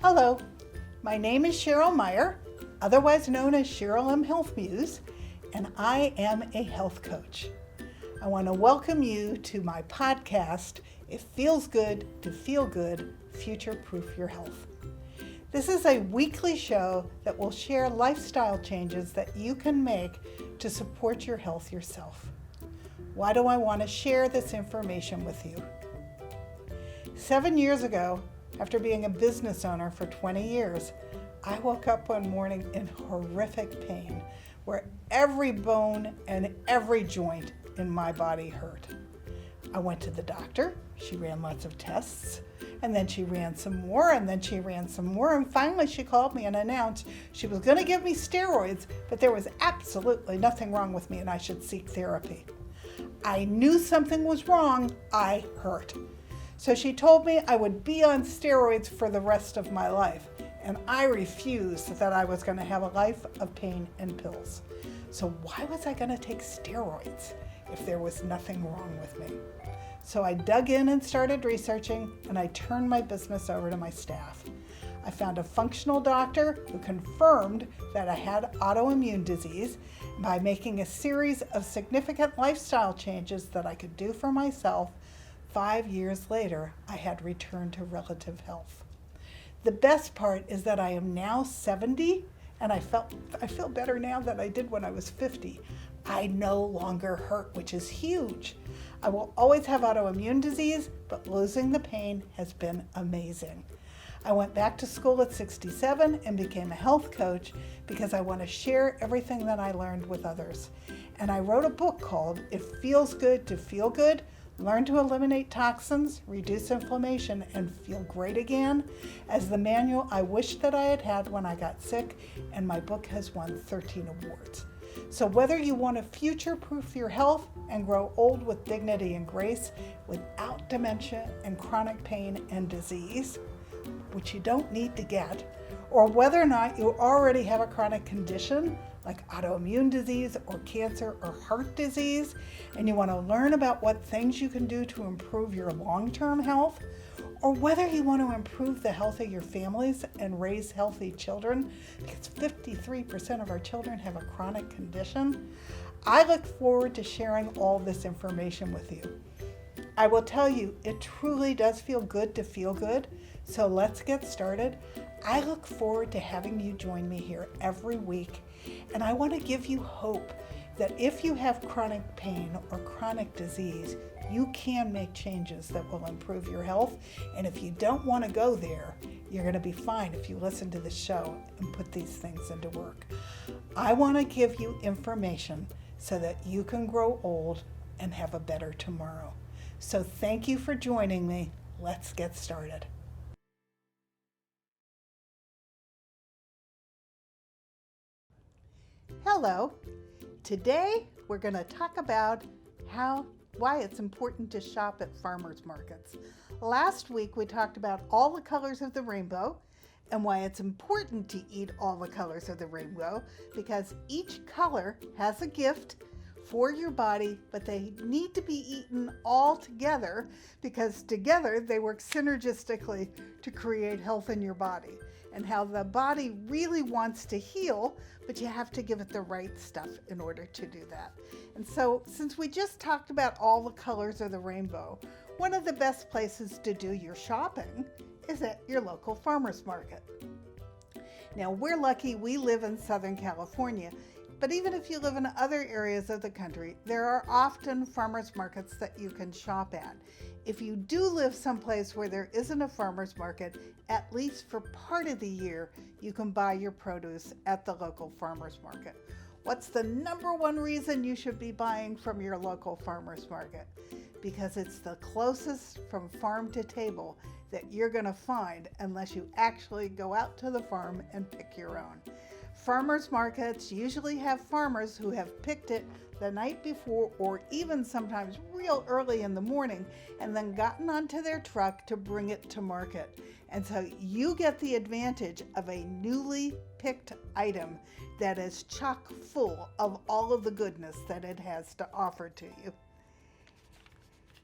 Hello, my name is Cheryl Meyer, otherwise known as Cheryl M. Health Muse, and I am a health coach. I want to welcome you to my podcast, It Feels Good to Feel Good, Future-Proof Your Health. This is a weekly show that will share lifestyle changes that you can make to support your health yourself. Why do I want to share this information with you? 7 years ago, after being a business owner for 20 years, I woke up one morning in horrific pain where every bone and every joint in my body hurt. I went to the doctor. She ran lots of tests, and then she ran some more, and then she ran some more, and finally she called me and announced she was going to give me steroids, but there was absolutely nothing wrong with me and I should seek therapy. I knew something was wrong. I hurt. So she told me I would be on steroids for the rest of my life, and I refused that I was going to have a life of pain and pills. So why was I going to take steroids if there was nothing wrong with me? So I dug in and started researching, and I turned my business over to my staff. I found a functional doctor who confirmed that I had autoimmune disease. By making a series of significant lifestyle changes that I could do for myself, 5 years later, I had returned to relative health. The best part is that I am now 70, and I feel better now than I did when I was 50. I no longer hurt, which is huge. I will always have autoimmune disease, but losing the pain has been amazing. I went back to school at 67 and became a health coach because I want to share everything that I learned with others. And I wrote a book called It Feels Good to Feel Good, Learn to Eliminate Toxins, Reduce Inflammation, and Feel Great Again, as the manual I wish that I had had when I got sick, and my book has won 13 awards. So whether you want to future-proof your health and grow old with dignity and grace without dementia and chronic pain and disease, which you don't need to get, or whether or not you already have a chronic condition like autoimmune disease or cancer or heart disease, and you want to learn about what things you can do to improve your long-term health, or whether you want to improve the health of your families and raise healthy children, because 53% of our children have a chronic condition, I look forward to sharing all this information with you. I will tell you, it truly does feel good to feel good, so let's get started. I look forward to having you join me here every week, and I want to give you hope that if you have chronic pain or chronic disease, you can make changes that will improve your health, and if you don't want to go there, you're going to be fine if you listen to the show and put these things into work. I want to give you information so that you can grow old and have a better tomorrow. So thank you for joining me. Let's get started. Hello. Today we're going to talk about why it's important to shop at farmers markets. Last week we talked about all the colors of the rainbow and why it's important to eat all the colors of the rainbow, because each color has a gift for your body, but they need to be eaten all together because together they work synergistically to create health in your body, and how the body really wants to heal, but you have to give it the right stuff in order to do that. And so since we just talked about all the colors of the rainbow, one of the best places to do your shopping is at your local farmers market. Now, we're lucky we live in Southern California, but even if you live in other areas of the country, there are often farmers markets that you can shop at. If you do live someplace where there isn't a farmers market, at least for part of the year, you can buy your produce at the local farmers market. What's the number one reason you should be buying from your local farmers market? Because it's the closest from farm to table that you're going to find unless you actually go out to the farm and pick your own. Farmers markets usually have farmers who have picked it the night before, or even sometimes real early in the morning, and then gotten onto their truck to bring it to market. And so you get the advantage of a newly picked item that is chock full of all of the goodness that it has to offer to you.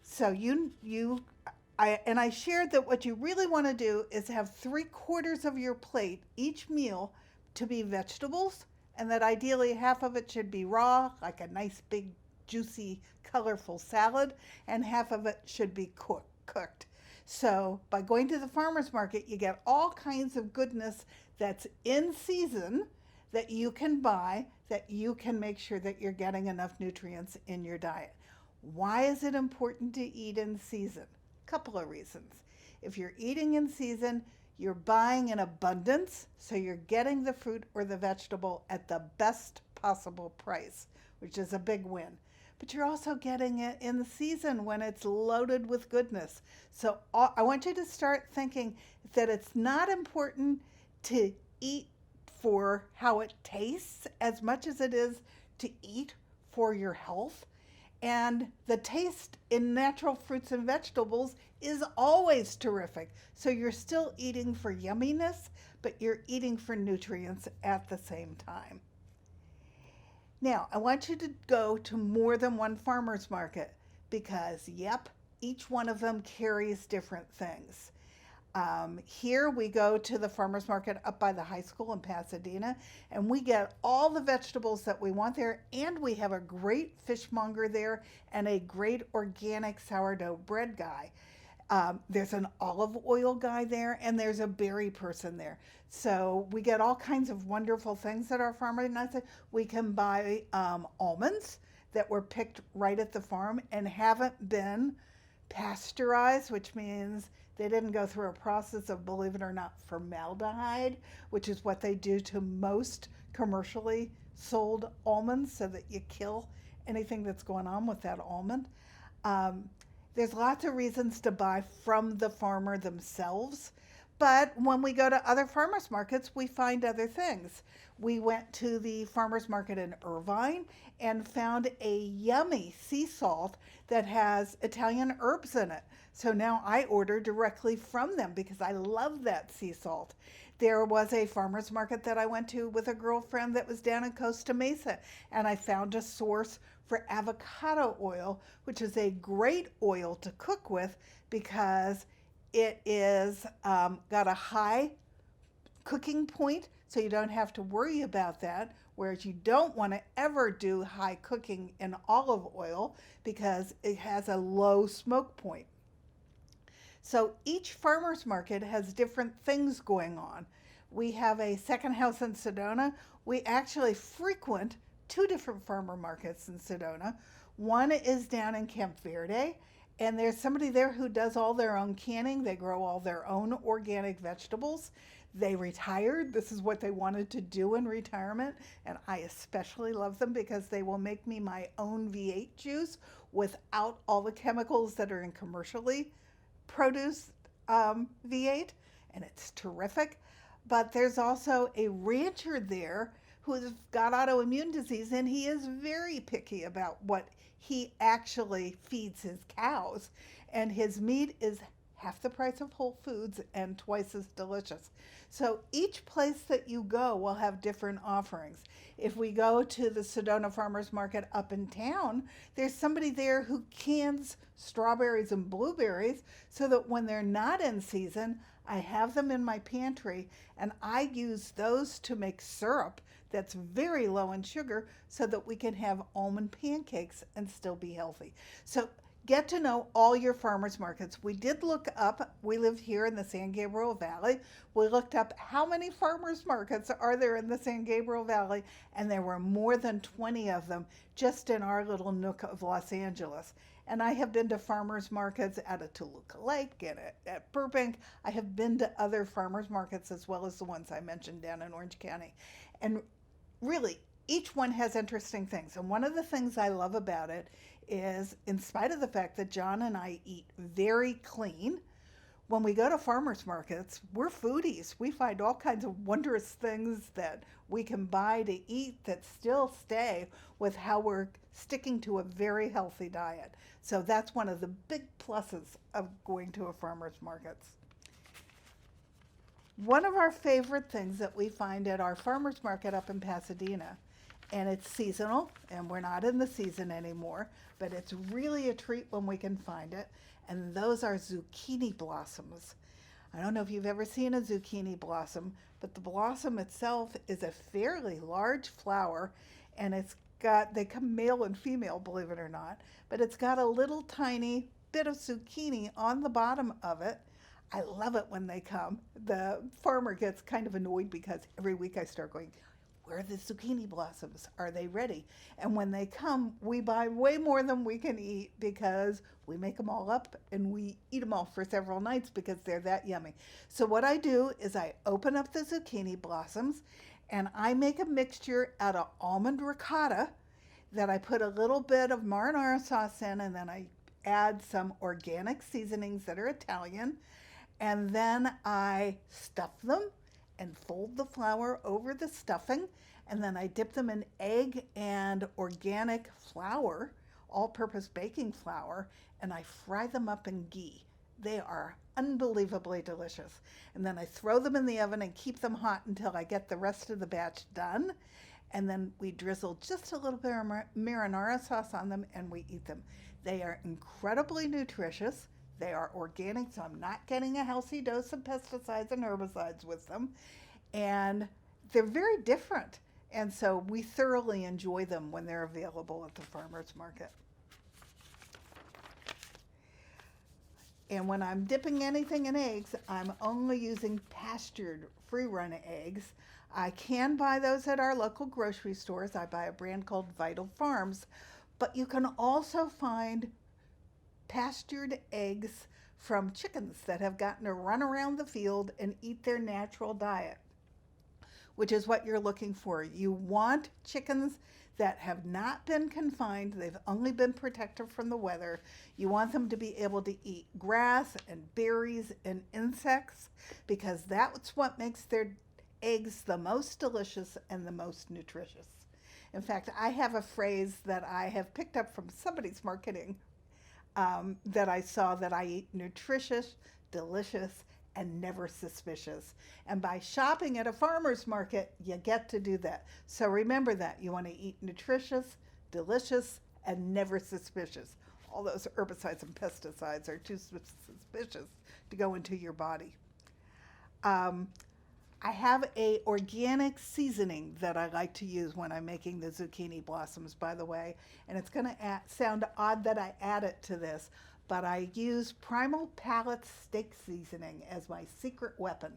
So you I shared that what you really want to do is have 3/4 of your plate each meal to be vegetables, and that ideally half of it should be raw, like a nice big juicy colorful salad, and half of it should be cooked. So by going to the farmer's market, you get all kinds of goodness that's in season that you can buy, that you can make sure that you're getting enough nutrients in your diet. Why is it important to eat in season? Couple of reasons. If you're eating in season, you're buying in abundance, so you're getting the fruit or the vegetable at the best possible price, which is a big win. But you're also getting it in the season when it's loaded with goodness. So I want you to start thinking that it's not important to eat for how it tastes as much as it is to eat for your health. And the taste in natural fruits and vegetables is always terrific. So you're still eating for yumminess, but you're eating for nutrients at the same time. Now, I want you to go to more than one farmer's market because, yep, each one of them carries different things. Here we go to the farmer's market up by the high school in Pasadena, and we get all the vegetables that we want there, and we have a great fishmonger there and a great organic sourdough bread guy. There's an olive oil guy there, and there's a berry person there. So we get all kinds of wonderful things at our farmer's market. We can buy almonds that were picked right at the farm and haven't been pasteurized, which means they didn't go through a process of, believe it or not, formaldehyde, which is what they do to most commercially sold almonds so that you kill anything that's going on with that almond. There's lots of reasons to buy from the farmer themselves. But when we go to other farmers markets, we find other things. We went to the farmers market in Irvine and found a yummy sea salt that has Italian herbs in it. So now I order directly from them because I love that sea salt. There was a farmers market that I went to with a girlfriend that was down in Costa Mesa, and I found a source for avocado oil, which is a great oil to cook with because it is got a high cooking point, so you don't have to worry about that, whereas you don't want to ever do high cooking in olive oil because it has a low smoke point. So each farmer's market has different things going on. We have a second house in Sedona. We actually frequent two different farmer markets in Sedona. One is down in Camp Verde, and there's somebody there who does all their own canning. They grow all their own organic vegetables. They retired. This is what they wanted to do in retirement, and I especially love them because they will make me my own V8 juice without all the chemicals that are in commercially produced V8, and it's terrific. But there's also a rancher there who's got autoimmune disease, and he is very picky about what he actually feeds his cows. And his meat is half the price of Whole Foods and twice as delicious. So each place that you go will have different offerings. If we go to the Sedona Farmers Market up in town, there's somebody there who cans strawberries and blueberries so that when they're not in season, I have them in my pantry, and I use those to make syrup that's very low in sugar so that we can have almond pancakes and still be healthy. So get to know all your farmers markets. We did look up, we live here in the San Gabriel Valley. We looked up how many farmers markets are there in the San Gabriel Valley, and there were more than 20 of them just in our little nook of Los Angeles. And I have been to farmers markets at Toluca Lake and at Burbank. I have been to other farmers markets as well as the ones I mentioned down in Orange County. And really, each one has interesting things. And one of the things I love about it is, in spite of the fact that John and I eat very clean, when we go to farmers markets, we're foodies. We find all kinds of wondrous things that we can buy to eat that still stay with how we're sticking to a very healthy diet. So that's one of the big pluses of going to a farmer's markets. One of our favorite things that we find at our farmer's market up in Pasadena and it's seasonal, and we're not in the season anymore, but it's really a treat when we can find it. And those are zucchini blossoms. I don't know if you've ever seen a zucchini blossom, but the blossom itself is a fairly large flower, and they come male and female, believe it or not, but it's got a little tiny bit of zucchini on the bottom of it. I love it when they come. The farmer gets kind of annoyed because every week I start going, where are the zucchini blossoms? Are they ready? And when they come, we buy way more than we can eat because we make them all up and we eat them all for several nights because they're that yummy. So what I do is I open up the zucchini blossoms and I make a mixture out of almond ricotta that I put a little bit of marinara sauce in, and then I add some organic seasonings that are Italian, and then I stuff them and fold the flour over the stuffing, and then I dip them in egg and organic flour, all-purpose baking flour, and I fry them up in ghee. They are unbelievably delicious. And then I throw them in the oven and keep them hot until I get the rest of the batch done. And then we drizzle just a little bit of marinara sauce on them and we eat them. They are incredibly nutritious. They are organic, so I'm not getting a healthy dose of pesticides and herbicides with them. And they're very different. And so we thoroughly enjoy them when they're available at the farmer's market. And when I'm dipping anything in eggs, I'm only using pastured free-run eggs. I can buy those at our local grocery stores. I buy a brand called Vital Farms. But you can also find pastured eggs from chickens that have gotten to run around the field and eat their natural diet, which is what you're looking for. You want chickens that have not been confined, they've only been protected from the weather. You want them to be able to eat grass and berries and insects because that's what makes their eggs the most delicious and the most nutritious. In fact, I have a phrase that I have picked up from somebody's marketing that I saw, that I eat nutritious, delicious, and never suspicious. And by shopping at a farmer's market, you get to do that. So remember that. You want to eat nutritious, delicious, and never suspicious. All those herbicides and pesticides are too suspicious to go into your body. I have a organic seasoning that I like to use when I'm making the zucchini blossoms, by the way. And it's going to sound odd that I add it to this, but I use Primal Palate's steak seasoning as my secret weapon.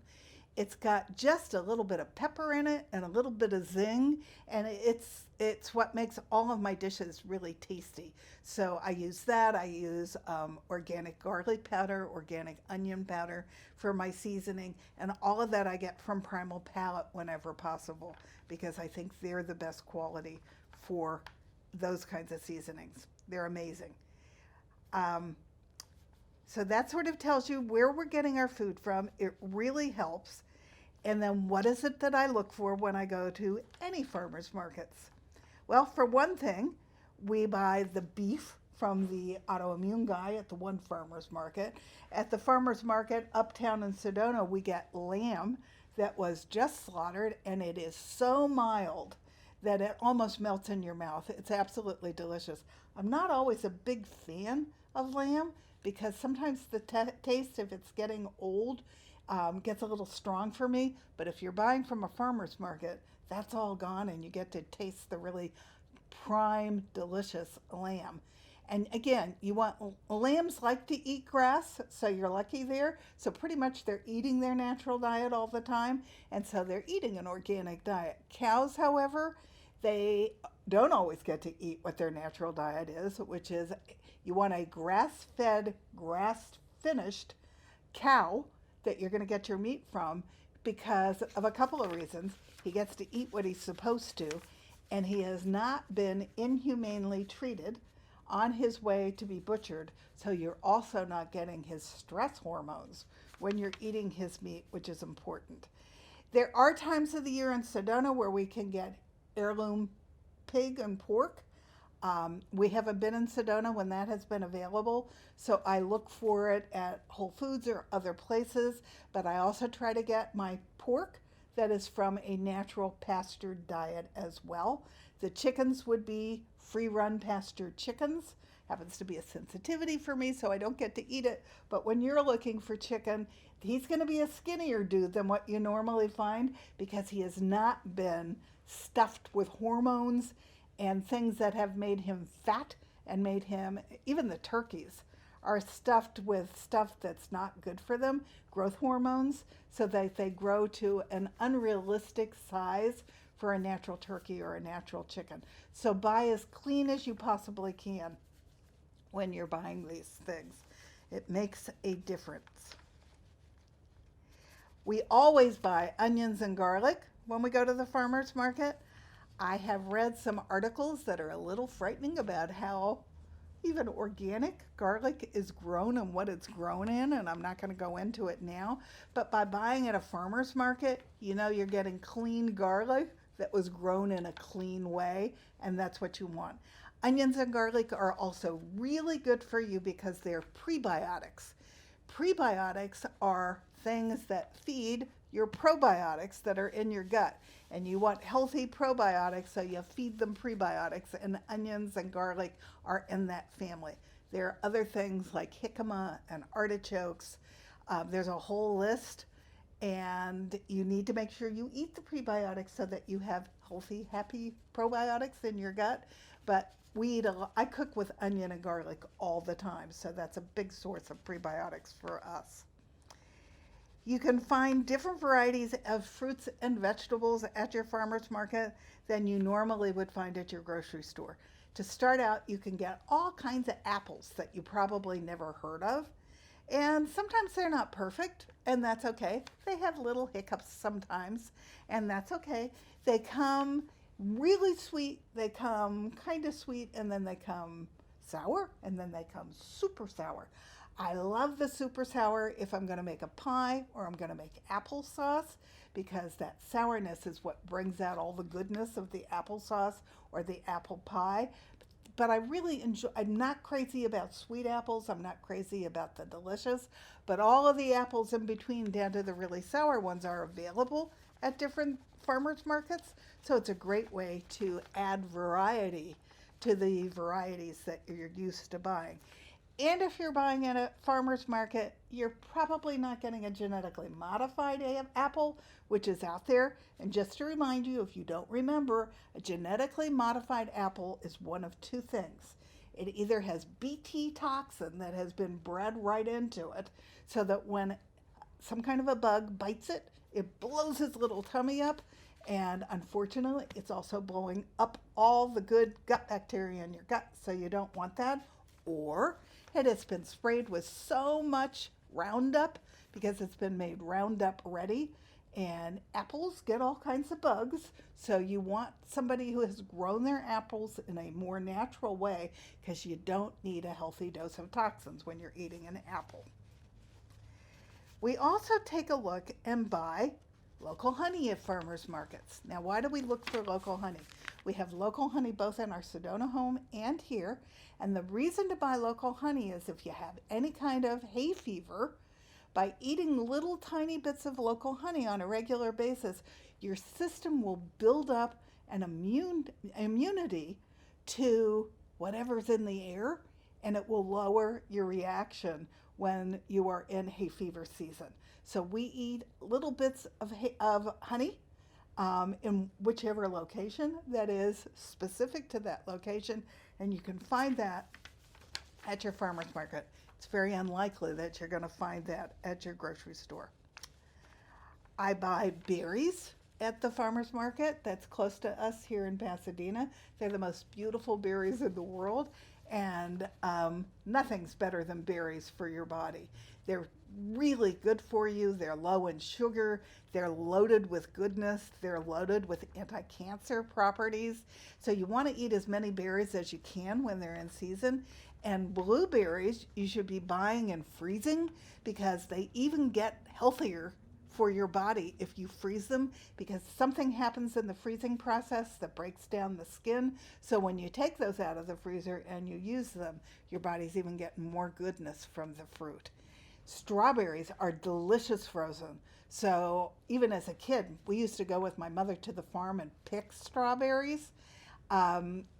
It's got just a little bit of pepper in it and a little bit of zing, and it's what makes all of my dishes really tasty. So I use that. I use organic garlic powder, organic onion powder for my seasoning, and all of that I get from Primal Palate whenever possible because I think they're the best quality for those kinds of seasonings. They're amazing. So that sort of tells you where we're getting our food from. It really helps. And then what is it that I look for when I go to any farmer's markets? Well, for one thing, we buy the beef from the autoimmune guy at the one farmer's market. At the farmer's market uptown in Sedona, we get lamb that was just slaughtered, and it is so mild that it almost melts in your mouth. It's absolutely delicious. I'm not always a big fan of lamb because sometimes the taste, if it's getting old, gets a little strong for me. But if you're buying from a farmer's market, that's all gone and you get to taste the really prime, delicious lamb. And again, lambs like to eat grass, so you're lucky there. So pretty much they're eating their natural diet all the time, and so they're eating an organic diet. Cows, however, they don't always get to eat what their natural diet is, which is you want a grass-fed, grass-finished cow that you're going to get your meat from because of a couple of reasons. He gets to eat what he's supposed to, and he has not been inhumanely treated on his way to be butchered, so you're also not getting his stress hormones when you're eating his meat, which is important. There are times of the year in Sedona where we can get heirloom pig and pork. We haven't been in Sedona when that has been available, so I look for it at Whole Foods or other places, but I also try to get my pork that is from a natural pastured diet as well. The chickens would be free-run pastured chickens. Happens to be a sensitivity for me, so I don't get to eat it. But when you're looking for chicken, he's going to be a skinnier dude than what you normally find because he has not been stuffed with hormones and things that have made him fat and made him, even the turkeys are stuffed with stuff that's not good for them, growth hormones, so that they grow to an unrealistic size for a natural turkey or a natural chicken. So buy as clean as you possibly can when you're buying these things. It makes a difference. We always buy onions and garlic when we go to the farmer's market. I have read some articles that are a little frightening about how even organic garlic is grown and what it's grown in, and I'm not going to go into it now. But by buying at a farmer's market, you know you're getting clean garlic that was grown in a clean way, and that's what you want. Onions and garlic are also really good for you because they're prebiotics. Prebiotics are things that feed your probiotics that are in your gut. And you want healthy probiotics, so you feed them prebiotics, and onions and garlic are in that family. There are other things like jicama and artichokes. There's a whole list, and you need to make sure you eat the prebiotics so that you have healthy, happy probiotics in your gut. But I cook with onion and garlic all the time, so that's a big source of prebiotics for us. You can find different varieties of fruits and vegetables at your farmer's market than you normally would find at your grocery store. To start out, you can get all kinds of apples that you probably never heard of. And sometimes they're not perfect, and that's okay. They have little hiccups sometimes, and that's okay. They come really sweet, they come kind of sweet, and then they come sour, and then they come super sour. I love the super sour if I'm going to make a pie or I'm going to make applesauce, because that sourness is what brings out all the goodness of the applesauce or the apple pie. But I really enjoy, I'm not crazy about sweet apples, I'm not crazy about the delicious, but all of the apples in between down to the really sour ones are available at different farmers markets. So it's a great way to add variety to the varieties that you're used to buying. And if you're buying at a farmer's market, you're probably not getting a genetically modified apple, which is out there. And just to remind you, if you don't remember, a genetically modified apple is one of two things. It either has Bt toxin that has been bred right into it, so that when some kind of a bug bites it, it blows his little tummy up. And unfortunately, it's also blowing up all the good gut bacteria in your gut, so you don't want that. Or it has been sprayed with so much Roundup because it's been made Roundup ready, and apples get all kinds of bugs. So you want somebody who has grown their apples in a more natural way, because you don't need a healthy dose of toxins when you're eating an apple. We also take a look and buy local honey at farmers markets. Now, why do we look for local honey? We have local honey both in our Sedona home and here. And the reason to buy local honey is if you have any kind of hay fever, by eating little tiny bits of local honey on a regular basis, your system will build up an immunity to whatever's in the air, and it will lower your reaction when you are in hay fever season. So we eat little bits of honey in whichever location that is specific to that location, and you can find that at your farmer's market. It's very unlikely that you're going to find that at your grocery store. I buy berries at the farmer's market that's close to us here in Pasadena. They're the most beautiful berries in the world, and nothing's better than berries for your body. They're really good for you. They're low in sugar. They're loaded with goodness. They're loaded with anti-cancer properties. So you want to eat as many berries as you can when they're in season. And blueberries you should be buying and freezing, because they even get healthier for your body if you freeze them, because something happens in the freezing process that breaks down the skin. So when you take those out of the freezer and you use them, your body's even getting more goodness from the fruit. Strawberries are delicious frozen. So even as a kid, we used to go with my mother to the farm and pick strawberries,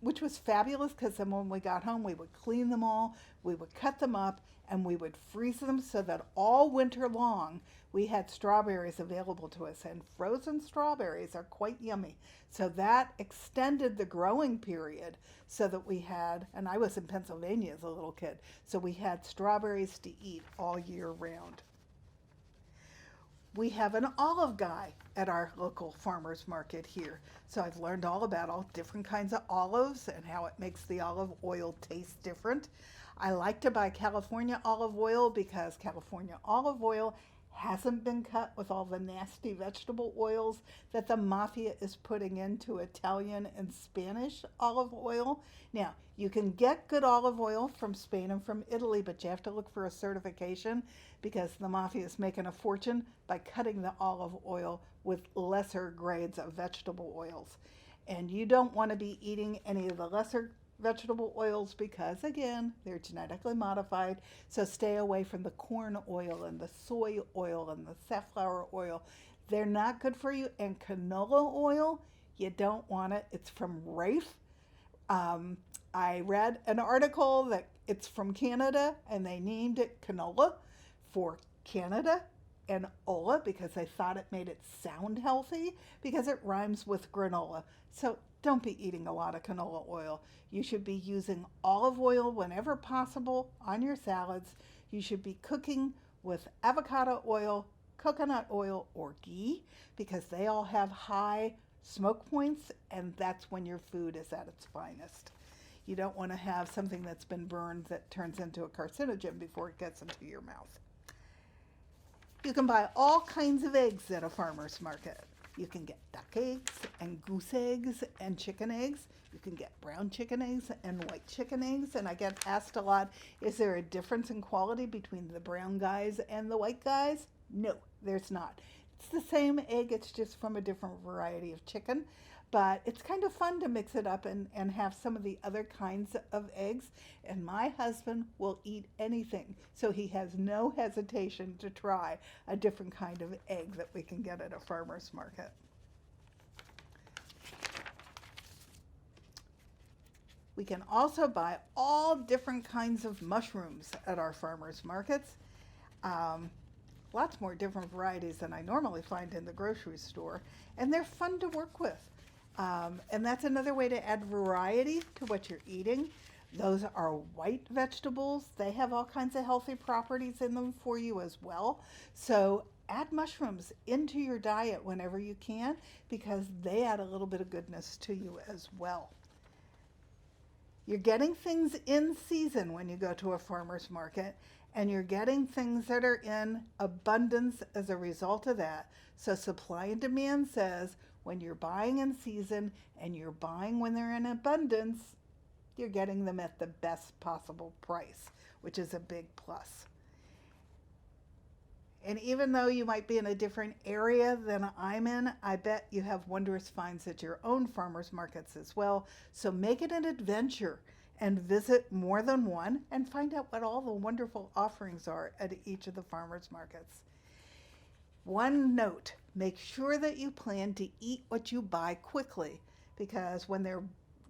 which was fabulous because then when we got home, we would clean them all, we would cut them up, and we would freeze them so that all winter long we had strawberries available to us. And frozen strawberries are quite yummy. So that extended the growing period so that we had, and I was in Pennsylvania as a little kid, so we had strawberries to eat all year round. We have an olive guy at our local farmers market here. So I've learned all about all different kinds of olives and how it makes the olive oil taste different. I like to buy California olive oil because California olive oil hasn't been cut with all the nasty vegetable oils that the mafia is putting into Italian and Spanish olive oil. Now, you can get good olive oil from Spain and from Italy, but you have to look for a certification because the mafia is making a fortune by cutting the olive oil with lesser grades of vegetable oils. And you don't want to be eating any of the lesser vegetable oils because, again, they're genetically modified. So stay away from the corn oil and the soy oil and the safflower oil. They're not good for you. And canola oil, you don't want it. It's from Rafe. I read an article that it's from Canada and they named it canola for Canada and Ola because they thought it made it sound healthy because it rhymes with granola. So don't be eating a lot of canola oil. You should be using olive oil whenever possible on your salads. You should be cooking with avocado oil, coconut oil, or ghee because they all have high smoke points, and that's when your food is at its finest. You don't want to have something that's been burned that turns into a carcinogen before it gets into your mouth. You can buy all kinds of eggs at a farmer's market. You can get duck eggs and goose eggs and chicken eggs. You can get brown chicken eggs and white chicken eggs. And I get asked a lot, is there a difference in quality between the brown guys and the white guys? No, there's not. It's the same egg, it's just from a different variety of chicken. But it's kind of fun to mix it up and have some of the other kinds of eggs. And my husband will eat anything. So he has no hesitation to try a different kind of egg that we can get at a farmer's market. We can also buy all different kinds of mushrooms at our farmers markets. Lots more different varieties than I normally find in the grocery store. And they're fun to work with. And that's another way to add variety to what you're eating. Those are white vegetables. They have all kinds of healthy properties in them for you as well. So add mushrooms into your diet whenever you can because they add a little bit of goodness to you as well. You're getting things in season when you go to a farmer's market, and you're getting things that are in abundance as a result of that. So supply and demand says when you're buying in season and you're buying when they're in abundance, you're getting them at the best possible price, which is a big plus. And even though you might be in a different area than I'm in, I bet you have wondrous finds at your own farmers markets as well. So make it an adventure and visit more than one and find out what all the wonderful offerings are at each of the farmers markets. One note, make sure that you plan to eat what you buy quickly because when they're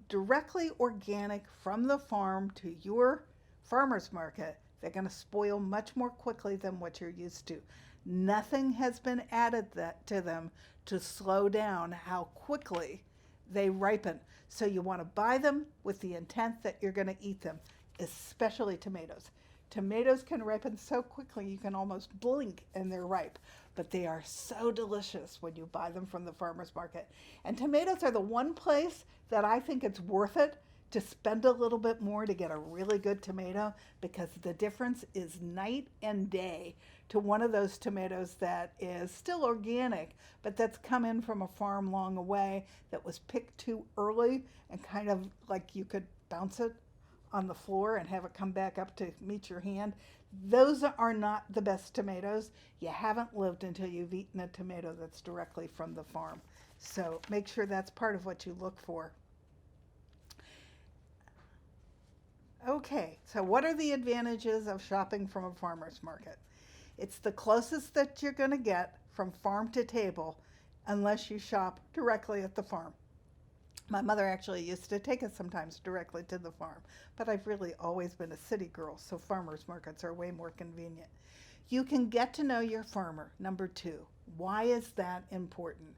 directly organic from the farm to your farmer's market, they're going to spoil much more quickly than what you're used to. Nothing has been added to them to slow down how quickly they ripen. So you want to buy them with the intent that you're going to eat them, especially tomatoes. Tomatoes can ripen so quickly you can almost blink and they're ripe, but they are so delicious when you buy them from the farmer's market. And tomatoes are the one place that I think it's worth it to spend a little bit more to get a really good tomato because the difference is night and day to one of those tomatoes that is still organic, but that's come in from a farm long away that was picked too early and kind of like you could bounce it on the floor and have it come back up to meet your hand. Those are not the best tomatoes. You haven't lived until you've eaten a tomato that's directly from the farm. So make sure that's part of what you look for. Okay, so what are the advantages of shopping from a farmer's market? It's the closest that you're going to get from farm to table unless you shop directly at the farm. My mother actually used to take us sometimes directly to the farm, but I've really always been a city girl, so farmers markets are way more convenient. You can get to know your farmer. Number 2. Why is that important?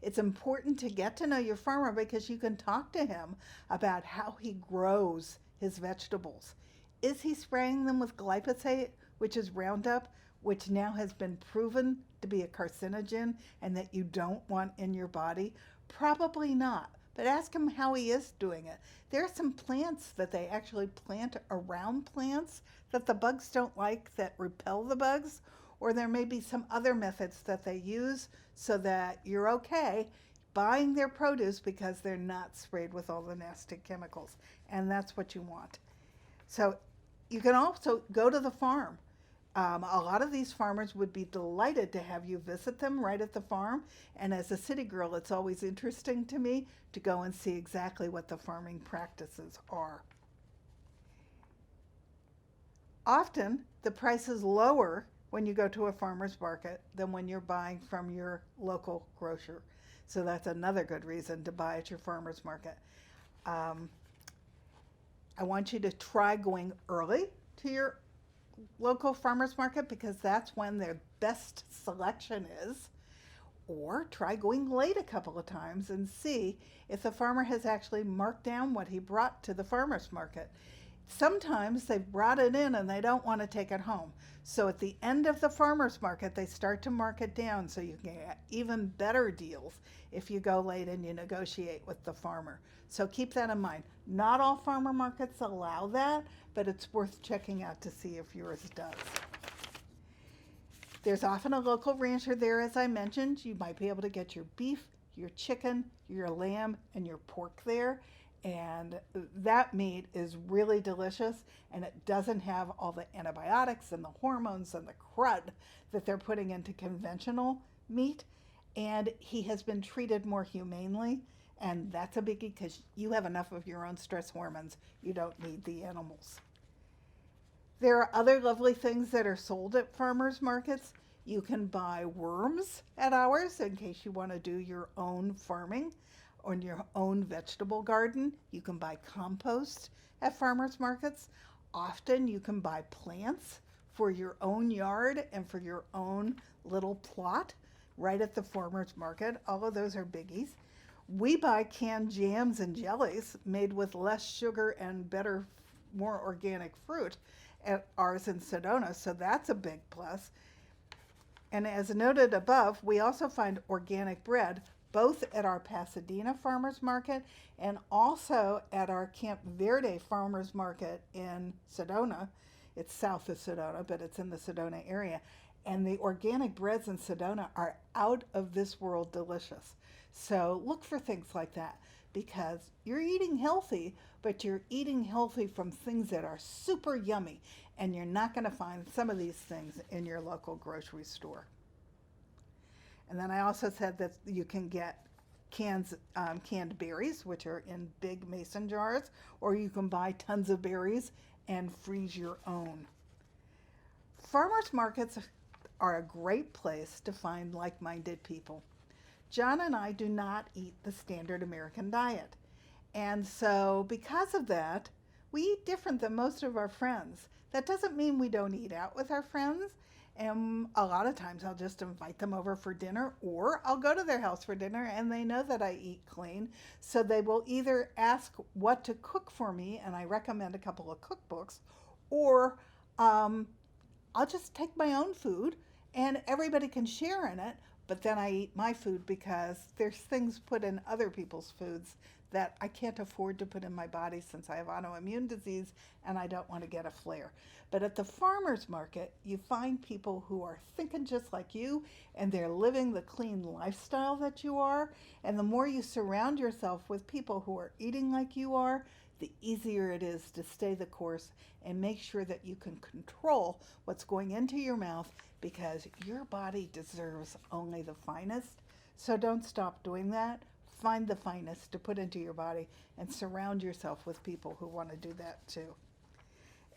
It's important to get to know your farmer because you can talk to him about how he grows his vegetables. Is he spraying them with glyphosate, which is Roundup, which now has been proven to be a carcinogen and that you don't want in your body? Probably not. But ask him how he is doing it. There are some plants that they actually plant around plants that the bugs don't like, that repel the bugs, or there may be some other methods that they use so that you're okay buying their produce because they're not sprayed with all the nasty chemicals. And that's what you want. So you can also go to the farm. A lot of these farmers would be delighted to have you visit them right at the farm. And as a city girl, it's always interesting to me to go and see exactly what the farming practices are. Often, the price is lower when you go to a farmer's market than when you're buying from your local grocer. So that's another good reason to buy at your farmer's market. I want you to try going early to your local farmers market because that's when their best selection is, or try going late a couple of times and see if the farmer has actually marked down what he brought to the farmers market. Sometimes they've brought it in and they don't want to take it home. So at the end of the farmers market, they start to mark it down so you can get even better deals if you go late and you negotiate with the farmer. So keep that in mind. Not all farmer markets allow that, but it's worth checking out to see if yours does. There's often a local rancher there, as I mentioned. You might be able to get your beef, your chicken, your lamb, and your pork there. And that meat is really delicious, and it doesn't have all the antibiotics and the hormones and the crud that they're putting into conventional meat. And he has been treated more humanely, and that's a biggie because you have enough of your own stress hormones. You don't need the animals. There are other lovely things that are sold at farmers markets. You can buy worms at ours in case you want to do your own farming on your own vegetable garden. You can buy compost at farmers markets. Often you can buy plants for your own yard and for your own little plot right at the farmers market. All of those are biggies. We buy canned jams and jellies made with less sugar and better, more organic fruit at ours in Sedona, so that's a big plus. And as noted above, we also find organic bread both at our Pasadena Farmers Market and also at our Camp Verde Farmers Market in Sedona. It's south of Sedona, but it's in the Sedona area. And the organic breads in Sedona are out of this world delicious. So look for things like that because you're eating healthy, but you're eating healthy from things that are super yummy. And you're not going to find some of these things in your local grocery store. And then I also said that you can get canned berries, which are in big mason jars, or you can buy tons of berries and freeze your own. Farmers markets are a great place to find like-minded people. John and I do not eat the standard American diet. And so because of that, we eat different than most of our friends. That doesn't mean we don't eat out with our friends. And a lot of times I'll just invite them over for dinner, or I'll go to their house for dinner and they know that I eat clean. So they will either ask what to cook for me, and I recommend a couple of cookbooks, or I'll just take my own food and everybody can share in it, but then I eat my food because there's things put in other people's foods that I can't afford to put in my body since I have autoimmune disease and I don't want to get a flare. But at the farmer's market, you find people who are thinking just like you and they're living the clean lifestyle that you are. And the more you surround yourself with people who are eating like you are, the easier it is to stay the course and make sure that you can control what's going into your mouth because your body deserves only the finest. So don't stop doing that. Find the finest to put into your body and surround yourself with people who want to do that too.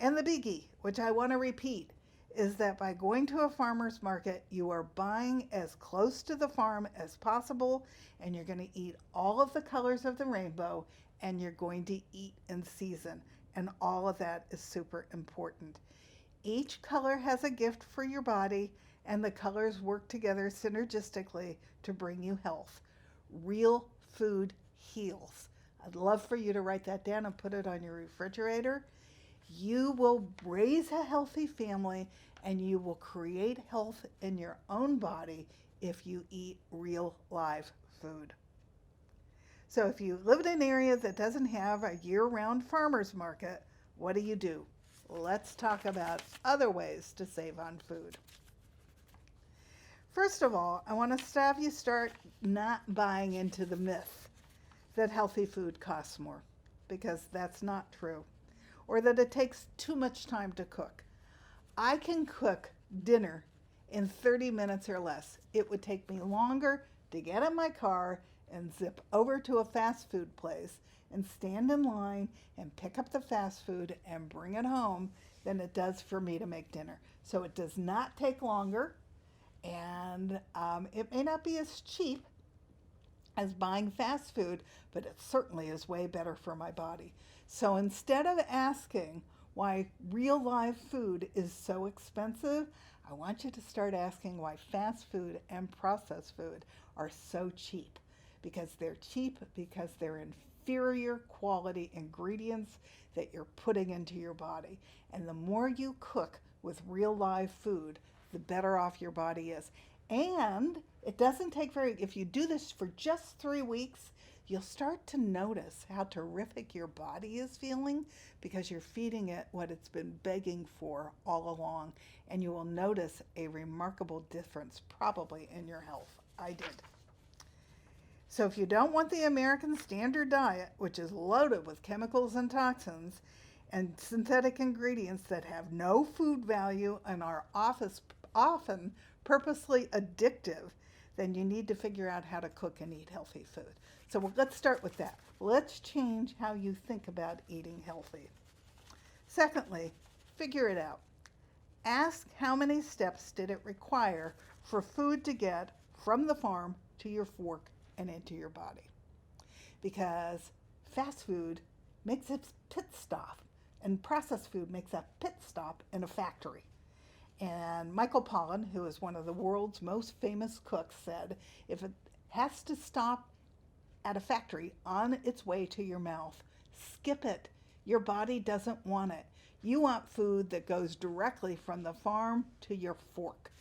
And the biggie, which I want to repeat, is that by going to a farmer's market, you are buying as close to the farm as possible, and you're going to eat all of the colors of the rainbow, and you're going to eat in season. And all of that is super important. Each color has a gift for your body, and the colors work together synergistically to bring you health. Real food heals. I'd love for you to write that down and put it on your refrigerator. You will raise a healthy family and you will create health in your own body if you eat real live food. So if you live in an area that doesn't have a year-round farmer's market, what do? Let's talk about other ways to save on food. First of all, I want to have you start not buying into the myth that healthy food costs more, because that's not true, or that it takes too much time to cook. I can cook dinner in 30 minutes or less. It would take me longer to get in my car and zip over to a fast food place and stand in line and pick up the fast food and bring it home than it does for me to make dinner. So it does not take longer, and it may not be as cheap as buying fast food, but it certainly is way better for my body. So instead of asking why real live food is so expensive, I want you to start asking why fast food and processed food are so cheap. Because they're cheap, because they're inferior quality ingredients that you're putting into your body. And the more you cook with real live food, the better off your body is. And it doesn't take if you do this for just 3 weeks, you'll start to notice how terrific your body is feeling because you're feeding it what it's been begging for all along. And you will notice a remarkable difference probably in your health. I did. So if you don't want the American standard diet, which is loaded with chemicals and toxins and synthetic ingredients that have no food value and are often purposely addictive, then you need to figure out how to cook and eat healthy food. So let's start with that. Let's change how you think about eating healthy. Secondly, figure it out. Ask how many steps did it require for food to get from the farm to your fork and into your body. Because fast food makes a pit stop and processed food makes a pit stop in a factory. And Michael Pollan, who is one of the world's most famous cooks, said if it has to stop at a factory on its way to your mouth, skip it. Your body doesn't want it. You want food that goes directly from the farm to your fork.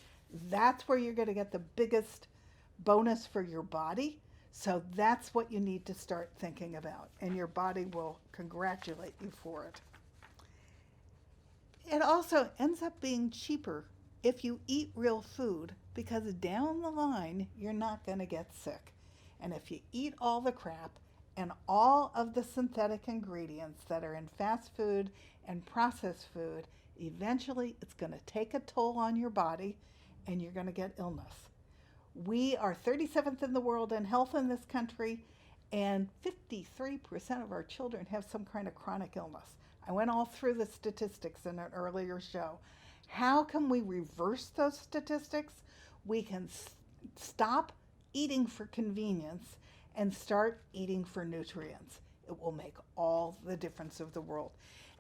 That's where you're going to get the biggest bonus for your body. So that's what you need to start thinking about, and your body will congratulate you for it. It also ends up being cheaper if you eat real food, because down the line you're not going to get sick. And if you eat all the crap and all of the synthetic ingredients that are in fast food and processed food, eventually it's going to take a toll on your body and you're going to get illness. We are 37th in the world in health in this country, and 53% of our children have some kind of chronic illness. I went all through the statistics in an earlier show. How can we reverse those statistics? We can stop eating for convenience and start eating for nutrients. It will make all the difference of the world.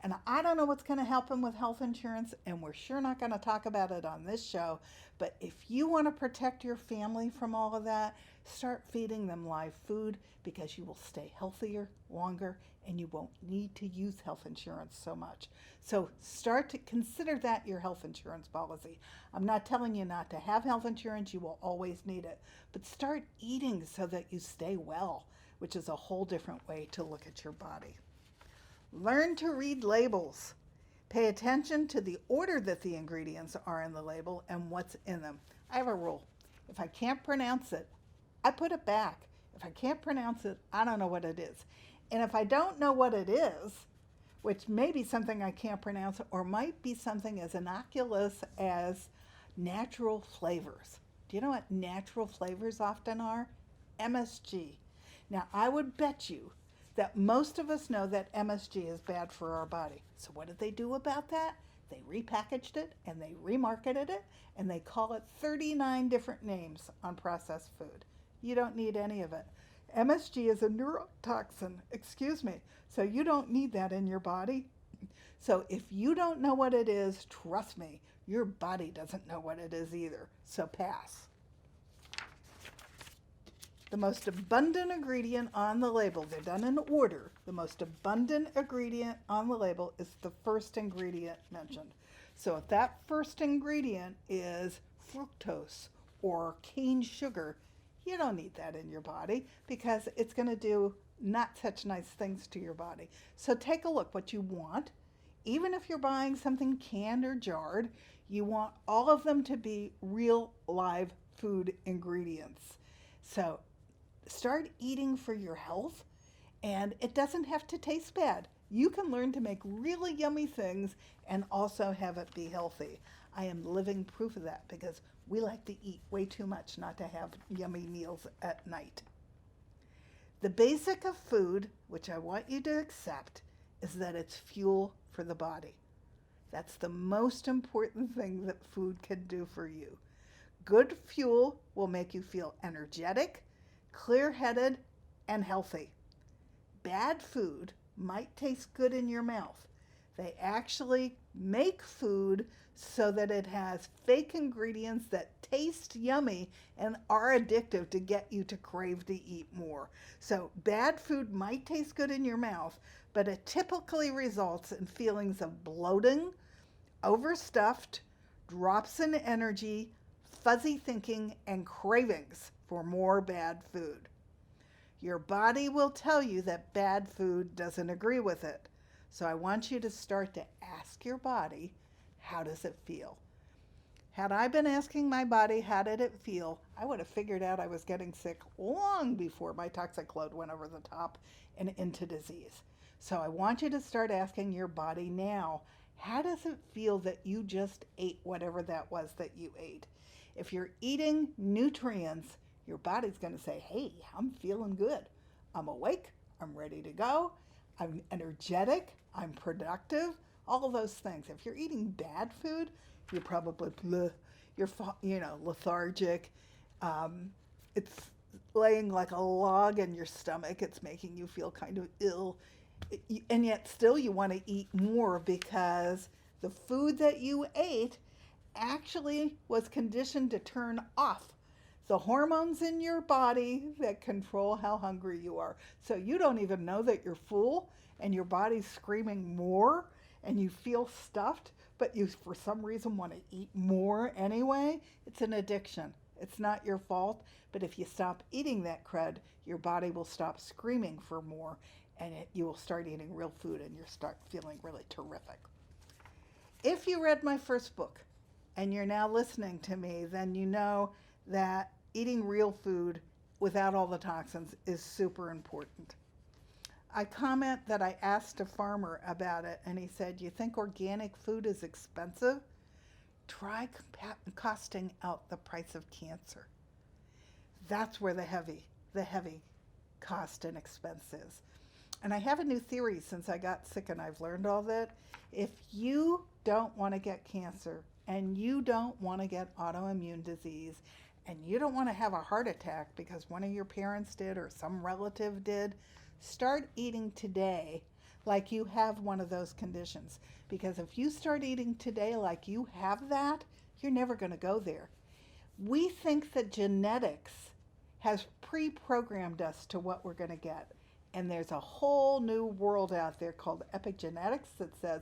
And I don't know what's going to happen with health insurance, and we're sure not going to talk about it on this show, but if you want to protect your family from all of that, start feeding them live food, because you will stay healthier longer and you won't need to use health insurance so much. So start to consider that your health insurance policy. I'm not telling you not to have health insurance, you will always need it, but start eating so that you stay well, which is a whole different way to look at your body. Learn to read labels. Pay attention to the order that the ingredients are in the label and what's in them. I have a rule. If I can't pronounce it, I put it back. If I can't pronounce it, I don't know what it is. And if I don't know what it is, which may be something I can't pronounce or might be something as innocuous as natural flavors. Do you know what natural flavors often are? MSG. Now, I would bet you that most of us know that MSG is bad for our body. So what did they do about that? They repackaged it and they remarketed it and they call it 39 different names on processed food. You don't need any of it. MSG is a neurotoxin, so you don't need that in your body. So if you don't know what it is, trust me, your body doesn't know what it is either. So pass. The most abundant ingredient on the label, they're done in order. The most abundant ingredient on the label is the first ingredient mentioned. So if that first ingredient is fructose or cane sugar, you don't need that in your body because it's going to do not such nice things to your body. So take a look what you want. Even if you're buying something canned or jarred, you want all of them to be real live food ingredients. So start eating for your health, and it doesn't have to taste bad. You can learn to make really yummy things and also have it be healthy. I am living proof of that because we like to eat way too much not to have yummy meals at night. The basic of food, which I want you to accept, is that it's fuel for the body. That's the most important thing that food can do for you. Good fuel will make you feel energetic, clear-headed, and healthy. Bad food might taste good in your mouth. They actually make food so that it has fake ingredients that taste yummy and are addictive to get you to crave to eat more. So bad food might taste good in your mouth, but it typically results in feelings of bloating, overstuffed, drops in energy, fuzzy thinking, and cravings for more bad food. Your body will tell you that bad food doesn't agree with it. So I want you to start to ask your body, how does it feel? Had I been asking my body how did it feel, I would have figured out I was getting sick long before my toxic load went over the top and into disease. So I want you to start asking your body now, how does it feel that you just ate whatever that was that you ate? If you're eating nutrients, your body's going to say, hey, I'm feeling good. I'm awake. I'm ready to go. I'm energetic. I'm productive. All of those things. If you're eating bad food, you're probably, you're lethargic. It's laying like a log in your stomach. It's making you feel kind of ill. And yet still you want to eat more because the food that you ate actually was conditioned to turn off the hormones in your body that control how hungry you are. So you don't even know that you're full and your body's screaming more and you feel stuffed, but you for some reason want to eat more anyway. It's an addiction. It's not your fault, but if you stop eating that crud, your body will stop screaming for more and you will start eating real food and you'll start feeling really terrific. If you read my first book and you're now listening to me, then you know that eating real food without all the toxins is super important. I comment that I asked a farmer about it and he said, you think organic food is expensive? Try costing out the price of cancer. That's where the heavy cost and expense is. And I have a new theory since I got sick and I've learned all that. If you don't want to get cancer and you don't want to get autoimmune disease and you don't want to have a heart attack because one of your parents did or some relative did, start eating today like you have one of those conditions. Because if you start eating today like you have that, you're never going to go there. We think that genetics has pre-programmed us to what we're going to get. And there's a whole new world out there called epigenetics that says,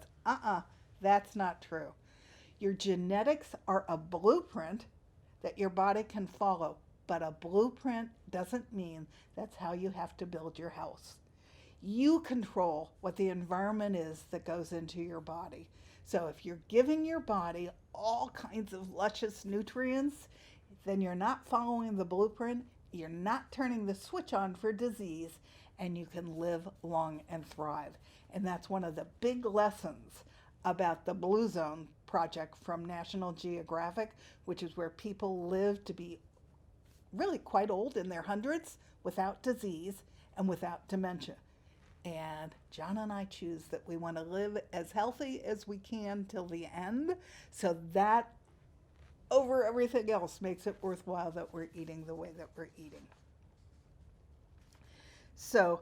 that's not true. Your genetics are a blueprint that your body can follow, but a blueprint doesn't mean that's how you have to build your house. You control what the environment is that goes into your body. So if you're giving your body all kinds of luscious nutrients, then you're not following the blueprint, you're not turning the switch on for disease, and you can live long and thrive. And that's one of the big lessons about the Blue Zone project from National Geographic, which is where people live to be really quite old in their hundreds without disease and without dementia. And John and I choose that we want to live as healthy as we can till the end. So that over everything else makes it worthwhile that we're eating the way that we're eating. So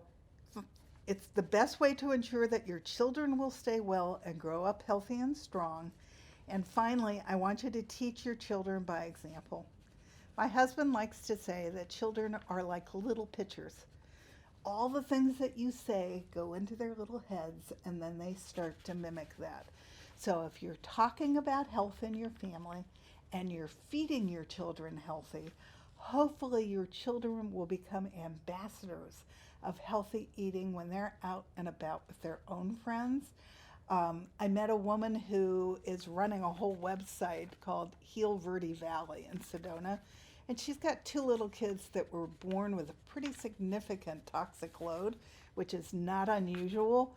it's the best way to ensure that your children will stay well and grow up healthy and strong. And finally, I want you to teach your children by example. My husband likes to say that children are like little pitchers. All the things that you say go into their little heads and then they start to mimic that. So if you're talking about health in your family and you're feeding your children healthy, hopefully your children will become ambassadors of healthy eating when they're out and about with their own friends. I met a woman who is running a whole website called Heal Verde Valley in Sedona, and she's got two little kids that were born with a pretty significant toxic load, which is not unusual.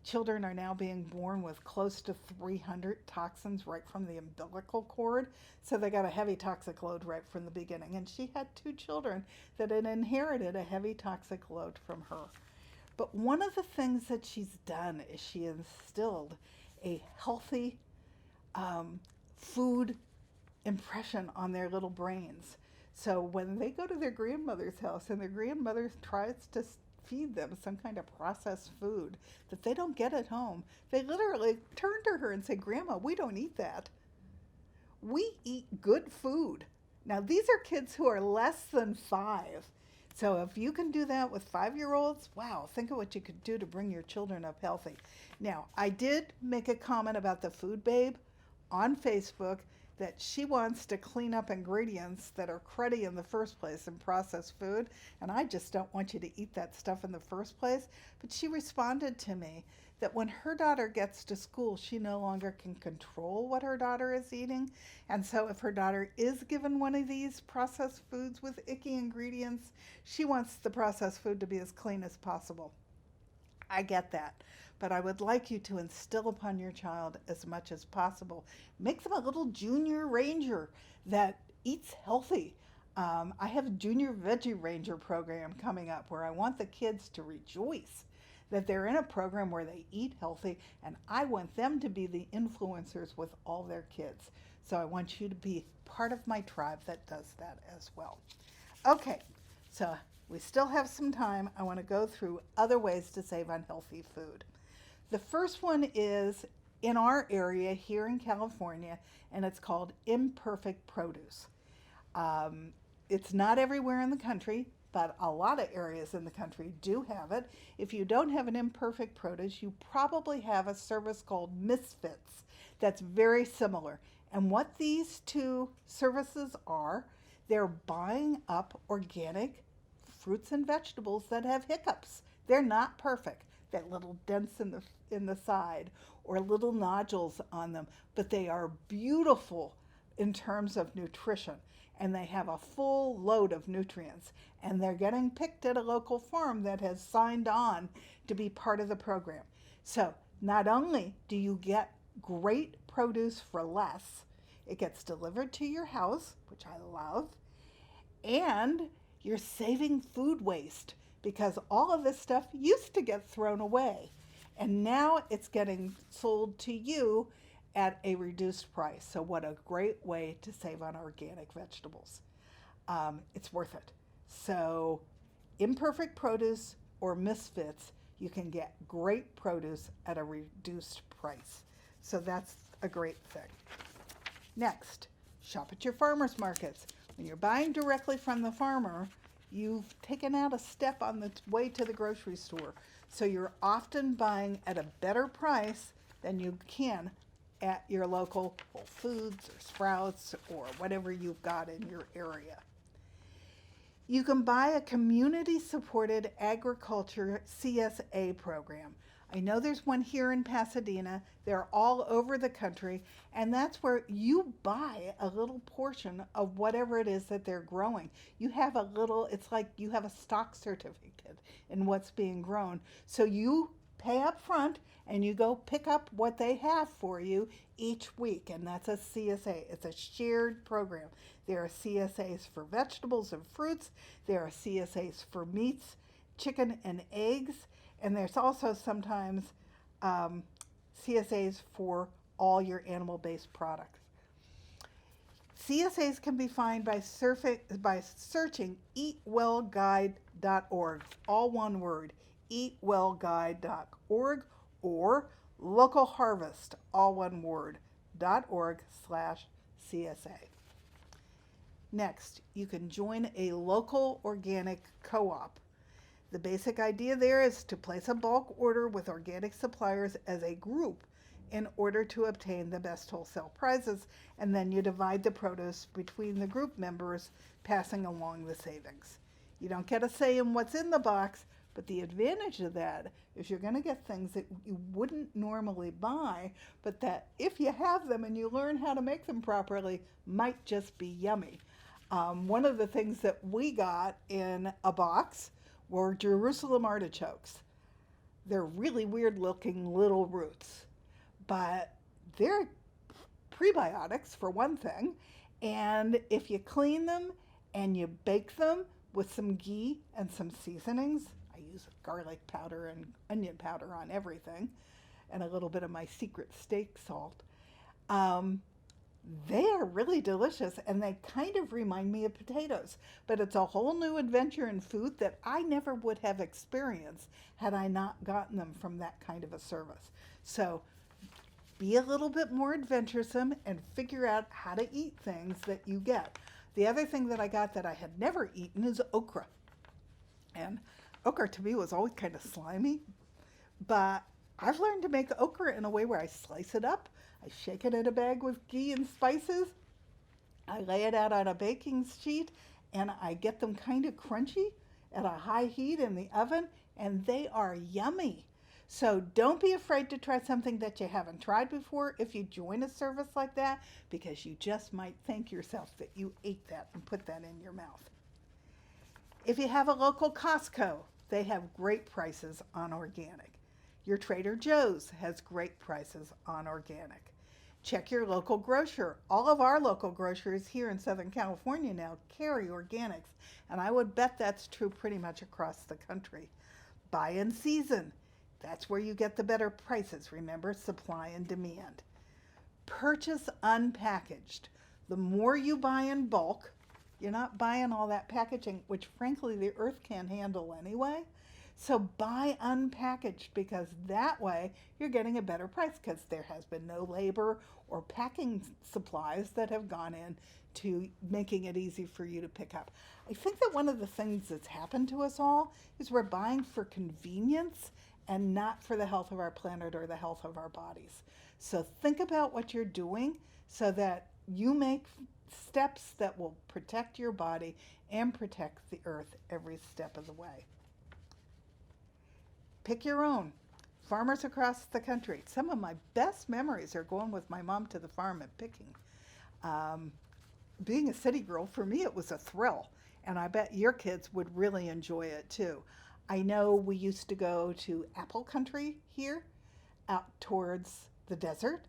Children are now being born with close to 300 toxins right from the umbilical cord. So they got a heavy toxic load right from the beginning. And she had two children that had inherited a heavy toxic load from her. But one of the things that she's done is she instilled a healthy food impression on their little brains. So when they go to their grandmother's house and their grandmother tries to feed them some kind of processed food that they don't get at home, they literally turn to her and say, "Grandma, we don't eat that. We eat good food." Now, these are kids who are less than 5. So if you can do that with 5-year-olds, wow, think of what you could do to bring your children up healthy. Now, I did make a comment about the Food Babe on Facebook that she wants to clean up ingredients that are cruddy in the first place in processed food, and I just don't want you to eat that stuff in the first place. But she responded to me that when her daughter gets to school, she no longer can control what her daughter is eating. And so if her daughter is given one of these processed foods with icky ingredients, she wants the processed food to be as clean as possible. I get that. But I would like you to instill upon your child as much as possible. Make them a little junior ranger that eats healthy. I have a junior veggie ranger program coming up where I want the kids to rejoice that they're in a program where they eat healthy, and I want them to be the influencers with all their kids. So I want you to be part of my tribe that does that as well. Okay, so we still have some time. I want to go through other ways to save on healthy food. The first one is in our area here in California, and it's called imperfect produce. It's not everywhere in the country, but a lot of areas in the country do have it. If you don't have an imperfect produce, you probably have a service called Misfits that's very similar. And what these two services are, they're buying up organic fruits and vegetables that have hiccups. They're not perfect. That little dents in the side or little nodules on them, but they are beautiful in terms of nutrition, and they have a full load of nutrients, and they're getting picked at a local farm that has signed on to be part of the program. So not only do you get great produce for less, it gets delivered to your house, which I love, and you're saving food waste because all of this stuff used to get thrown away, and now it's getting sold to you at a reduced price. So what a great way to save on organic vegetables. It's worth it. So imperfect produce or Misfits, you can get great produce at a reduced price. So that's a great thing. Next, shop at your farmers markets. When you're buying directly from the farmer, you've taken out a step on the way to the grocery store. So you're often buying at a better price than you can at your local Whole Foods or Sprouts or whatever you've got in your area. You can buy a community-supported agriculture CSA program. I know there's one here in Pasadena. They're all over the country, and that's where you buy a little portion of whatever it is that they're growing. You have a little, it's like you have a stock certificate in what's being grown. So you pay up front and you go pick up what they have for you each week, and that's a CSA. It's a shared program. There are CSAs for vegetables and fruits. There are CSAs for meats, chicken and eggs, And there's also sometimes CSAs for all your animal-based products. CSAs can be found by searching eatwellguide.org, all one word, eatwellguide.org, or local harvest, all one word, .org/CSA. Next, you can join a local organic co-op. The basic idea there is to place a bulk order with organic suppliers as a group in order to obtain the best wholesale prices, and then you divide the produce between the group members, passing along the savings. You don't get a say in what's in the box, but the advantage of that is you're going to get things that you wouldn't normally buy, but that if you have them and you learn how to make them properly, might just be yummy. One of the things that we got in a box were Jerusalem artichokes. They're really weird looking little roots, but they're prebiotics for one thing. And if you clean them and you bake them with some ghee and some seasonings, I use garlic powder and onion powder on everything, and a little bit of my secret steak salt. They are really delicious, and they kind of remind me of potatoes, but it's a whole new adventure in food that I never would have experienced had I not gotten them from that kind of a service. So be a little bit more adventuresome and figure out how to eat things that you get. The other thing that I got that I had never eaten is okra. And okra to me was always kind of slimy, but I've learned to make okra in a way where I slice it up, I shake it in a bag with ghee and spices, I lay it out on a baking sheet, and I get them kind of crunchy at a high heat in the oven, and they are yummy. So don't be afraid to try something that you haven't tried before if you join a service like that, because you just might thank yourself that you ate that and put that in your mouth. If you have a local Costco, they have great prices on organic. Your Trader Joe's has great prices on organic. Check your local grocer. All of our local grocers here in Southern California now carry organics, and I would bet that's true pretty much across the country. Buy in season. That's where you get the better prices. Remember, supply and demand. Purchase unpackaged. The more you buy in bulk, you're not buying all that packaging, which frankly the earth can't handle anyway. So buy unpackaged, because that way you're getting a better price, because there has been no labor or packing supplies that have gone in to making it easy for you to pick up. I think that one of the things that's happened to us all is we're buying for convenience and not for the health of our planet or the health of our bodies. So think about what you're doing so that you make steps that will protect your body and protect the earth every step of the way. Pick your own. Farmers across the country. Some of my best memories are going with my mom to the farm and picking. Being a city girl, for me it was a thrill, and I bet your kids would really enjoy it too. I know we used to go to apple country here, out towards the desert,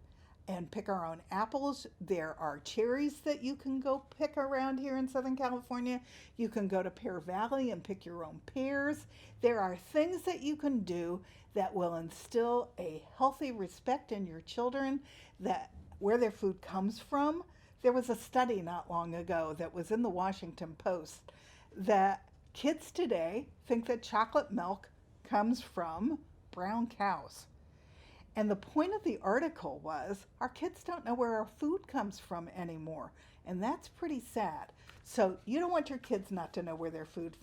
and pick our own apples. There are cherries that you can go pick around here in Southern California. You can go to Pear Valley and pick your own pears. There are things that you can do that will instill a healthy respect in your children, that where their food comes from. There was a study not long ago that was in the Washington Post that kids today think that chocolate milk comes from brown cows. And the point of the article was our kids don't know where our food comes from anymore. And that's pretty sad. So you don't want your kids not to know where their food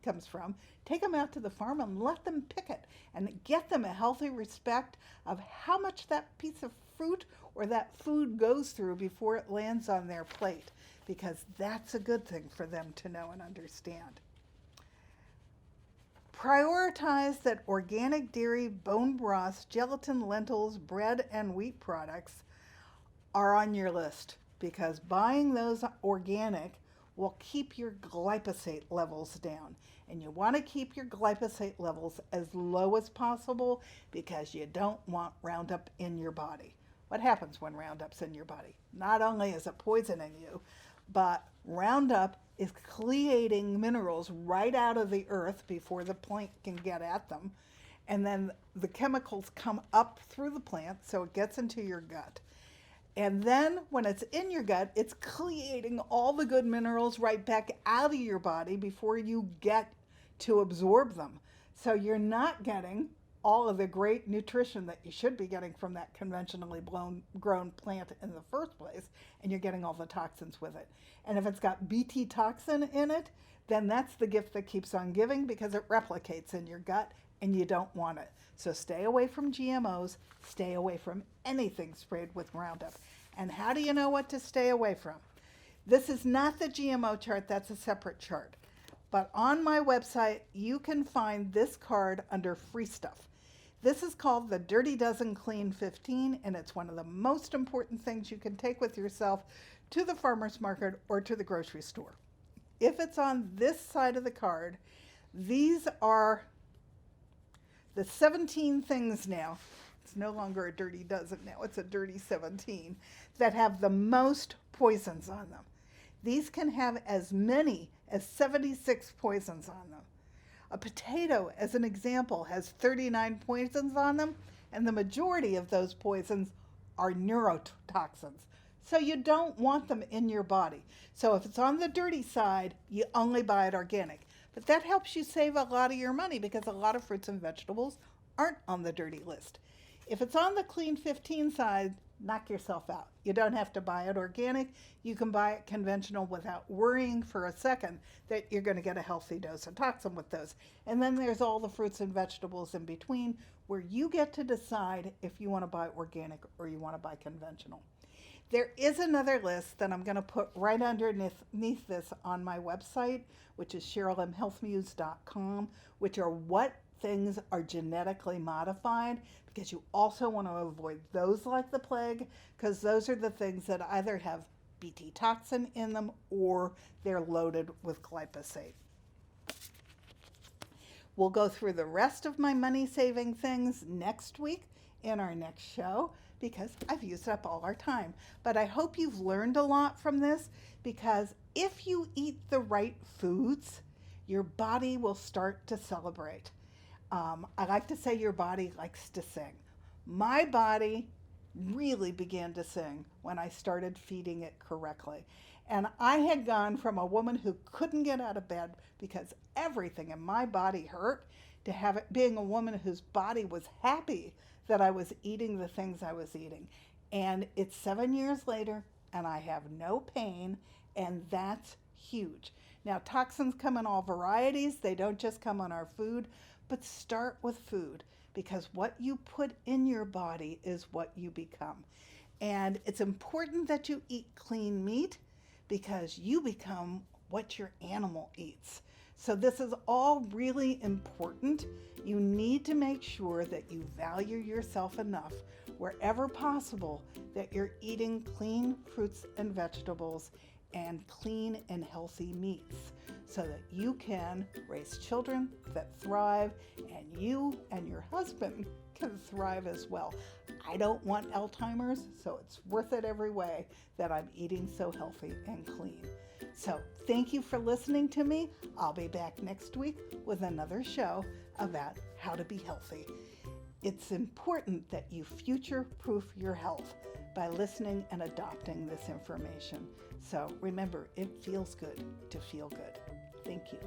comes from. Take them out to the farm and let them pick it, and get them a healthy respect of how much that piece of fruit or that food goes through before it lands on their plate, because that's a good thing for them to know and understand. Prioritize that organic dairy, bone broths, gelatin, lentils, bread, and wheat products are on your list, because buying those organic will keep your glyphosate levels down. And you want to keep your glyphosate levels as low as possible, because you don't want Roundup in your body. What happens when Roundup's in your body? Not only is it poisoning you, but Roundup is creating minerals right out of the earth before the plant can get at them. and then the chemicals come up through the plant, so it gets into your gut. And then when it's in your gut, it's creating all the good minerals right back out of your body before you get to absorb them. So you're not getting all of the great nutrition that you should be getting from that conventionally grown plant in the first place, and you're getting all the toxins with it. And if it's got Bt toxin in it, then that's the gift that keeps on giving because it replicates in your gut and you don't want it. So stay away from GMOs, stay away from anything sprayed with Roundup. And how do you know what to stay away from? This is not the GMO chart, that's a separate chart. But on my website, you can find this card under free stuff. This is called the Dirty Dozen Clean 15, and it's one of the most important things you can take with yourself to the farmer's market or to the grocery store. If it's on this side of the card, these are the 17 things now. It's no longer a dirty dozen now, it's a dirty 17 that have the most poisons on them. These can have as many as 76 poisons on them. A potato, as an example, has 39 poisons on them, and the majority of those poisons are neurotoxins. So you don't want them in your body. So if it's on the dirty side, you only buy it organic. But that helps you save a lot of your money because a lot of fruits and vegetables aren't on the dirty list. If it's on the clean 15 side, knock yourself out. You don't have to buy it organic. You can buy it conventional without worrying for a second that you're going to get a healthy dose of toxin with those. And then there's all the fruits and vegetables in between where you get to decide if you want to buy organic or you want to buy conventional. There is another list that I'm going to put right underneath this on my website, which is CherylMHealthMuse.com, which are what things are genetically modified, because you also want to avoid those like the plague, because those are the things that either have Bt toxin in them or they're loaded with glyphosate. We'll go through the rest of my money-saving things next week in our next show because I've used up all our time. But I hope you've learned a lot from this, because if you eat the right foods, your body will start to celebrate. I like to say your body likes to sing. My body really began to sing when I started feeding it correctly. And I had gone from a woman who couldn't get out of bed because everything in my body hurt to have it being a woman whose body was happy that I was eating the things I was eating. And it's 7 years later and I have no pain, and that's huge. Now, toxins come in all varieties. They don't just come on our food, but start with food, because what you put in your body is what you become. And it's important that you eat clean meat because you become what your animal eats. So this is all really important. You need to make sure that you value yourself enough wherever possible that you're eating clean fruits and vegetables and clean and healthy meats so that you can raise children that thrive, and you and your husband can thrive as well. I don't want Alzheimer's, so it's worth it every way that I'm eating so healthy and clean. So thank you for listening to me. I'll be back next week with another show about how to be healthy. It's important that you future-proof your health by listening and adopting this information. So remember, it feels good to feel good. Thank you.